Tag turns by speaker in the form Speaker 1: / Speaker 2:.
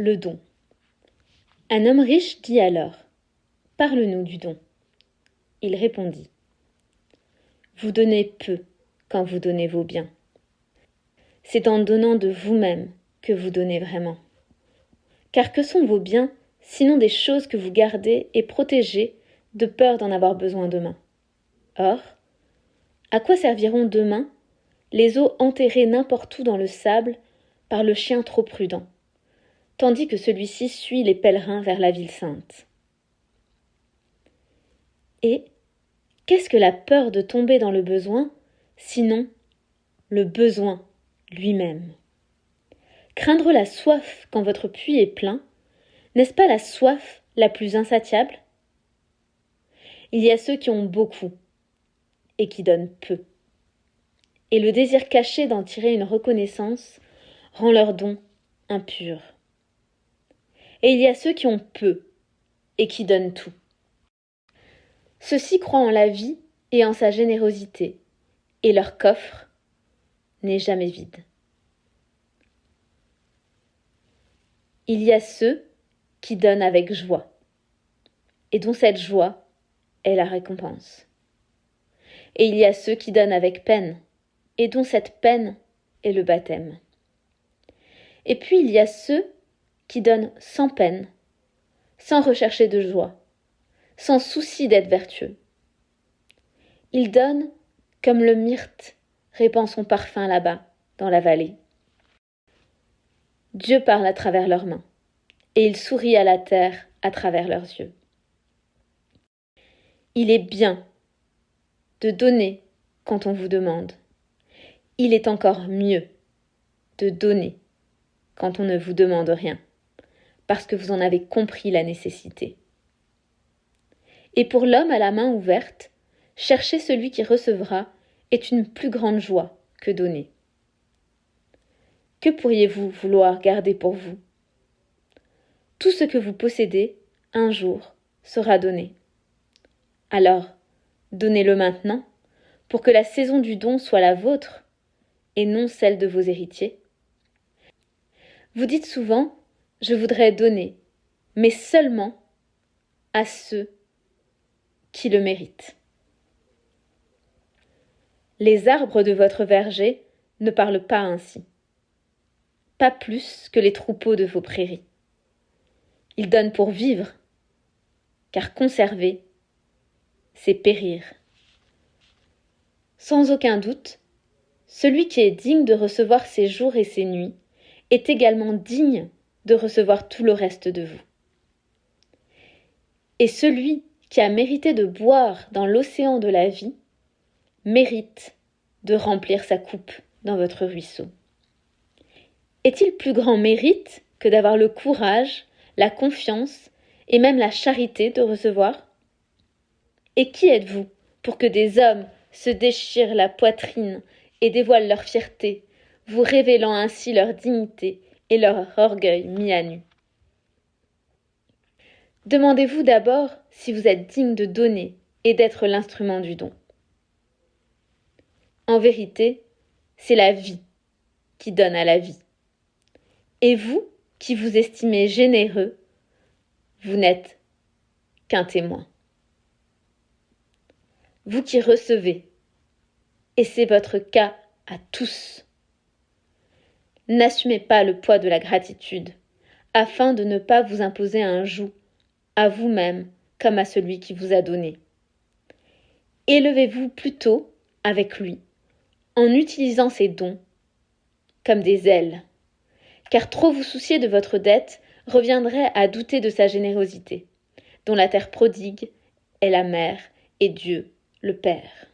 Speaker 1: Le don. Un homme riche dit alors : « Parle-nous du don. » Il répondit : « Vous donnez peu quand vous donnez vos biens. C'est en donnant de vous-même que vous donnez vraiment. Car que sont vos biens, sinon des choses que vous gardez et protégez de peur d'en avoir besoin demain ? Or, à quoi serviront demain les os enterrés n'importe où dans le sable par le chien trop prudent, tandis que celui-ci suit les pèlerins vers la ville sainte ? Et qu'est-ce que la peur de tomber dans le besoin, sinon le besoin lui-même ? Craindre la soif quand votre puits est plein, n'est-ce pas la soif la plus insatiable ? Il y a ceux qui ont beaucoup et qui donnent peu. Et le désir caché d'en tirer une reconnaissance rend leur don impur. Et il y a ceux qui ont peu et qui donnent tout. Ceux-ci croient en la vie et en sa générosité, et leur coffre n'est jamais vide. Il y a ceux qui donnent avec joie, et dont cette joie est la récompense. Et il y a ceux qui donnent avec peine, et dont cette peine est le baptême. Et puis il y a ceux qui donnent sans peine, sans rechercher de joie, sans souci d'être vertueux. Ils donnent comme le myrte répand son parfum là-bas, dans la vallée. Dieu parle à travers leurs mains, et il sourit à la terre à travers leurs yeux. Il est bien de donner quand on vous demande. Il est encore mieux de donner quand on ne vous demande rien, parce que vous en avez compris la nécessité. Et pour l'homme à la main ouverte, chercher celui qui recevra est une plus grande joie que donner. Que pourriez-vous vouloir garder pour vous ? Tout ce que vous possédez, un jour, sera donné. Alors, donnez-le maintenant, pour que la saison du don soit la vôtre, et non celle de vos héritiers. Vous dites souvent : je voudrais donner, mais seulement à ceux qui le méritent. Les arbres de votre verger ne parlent pas ainsi, pas plus que les troupeaux de vos prairies. Ils donnent pour vivre, car conserver, c'est périr. Sans aucun doute, celui qui est digne de recevoir ses jours et ses nuits est également digne de recevoir tout le reste de vous. Et celui qui a mérité de boire dans l'océan de la vie mérite de remplir sa coupe dans votre ruisseau. Est-il plus grand mérite que d'avoir le courage, la confiance et même la charité de recevoir ? Et qui êtes-vous pour que des hommes se déchirent la poitrine et dévoilent leur fierté, vous révélant ainsi leur dignité et leur orgueil mis à nu ? Demandez-vous d'abord si vous êtes digne de donner et d'être l'instrument du don. En vérité, c'est la vie qui donne à la vie. Et vous, qui vous estimez généreux, vous n'êtes qu'un témoin. Vous qui recevez, et c'est votre cas à tous, n'assumez pas le poids de la gratitude, afin de ne pas vous imposer un joug à vous-même comme à celui qui vous a donné. Élevez-vous plutôt avec lui, en utilisant ses dons comme des ailes, car trop vous soucier de votre dette reviendrait à douter de sa générosité, dont la terre prodigue est la mère et Dieu le Père.